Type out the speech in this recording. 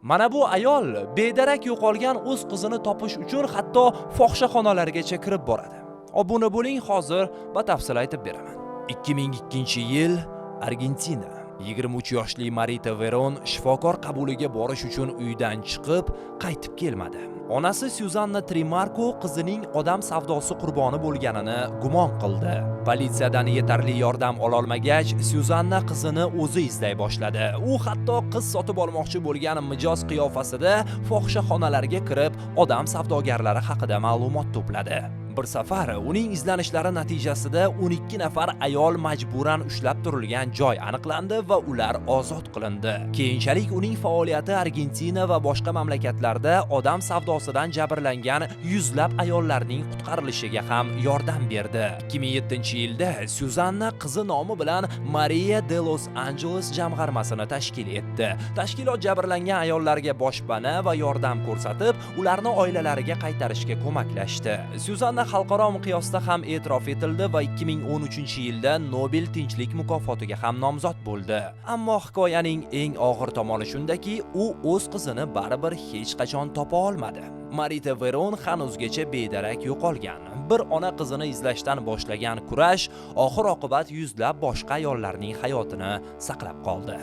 Mana bu ayol bedarak yo'qolgan o'z qizini topish uchun hatto fohishaxonalargacha kirib boradi. Obuna bo'ling, hozir batafsil aytib beraman. 2002-yil Argentina. 23 yoshli Marita Veron shifokor qabuliga borish uchun uydan chiqib, qaytib kelmadi. Onasi Suzanna Trimarko qizining odam savdosi qurboni bo'lganini gumon qildi. Politsiyadan yetarli yordam ola olmagach, Suzanna qizini o'zi izlay boshladi. U hatto qiz sotib olmoqchi bo'lgan mijoz qiyofasida fohishaxonalarga kirib, odam savdogarlari haqida ma'lumot to'pladi. Bir safar uning izlanishlari natijasida 12 nafar ayol majburan ushlab turilgan joy aniqlandi va ular ozod qilindi. Keyinchalik uning faoliyati Argentina va boshqa mamlakatlarda odam savdosidan jabrlangan yuzlab ayollarning qutqarilishiga ham yordam berdi. 2007-yilda Suzanna qizi nomi bilan Maria de Los Angeles jamg'armasini tashkil etdi. Tashkilot jabrlangan ayollarga boshpana va yordam ko'rsatib, ularni oilalariga qaytarishga ko'maklashdi. Suzanna xalqaro miqyosda ham e'tirof etildi va 2013-yilda Nobel tinchlik mukofotiga ham nomzod bo'ldi. Ammo hikoyaning eng og'ir tomoni shundaki, u o'z qizini baribir hech qachon topa olmadi. Marita Veron hanuzgacha bedarak yo'qolgan. Bir ona qizini izlashdan boshlagan kurash oxir-oqibat yuzlab boshqa ayollarning hayotini saqlab qoldi.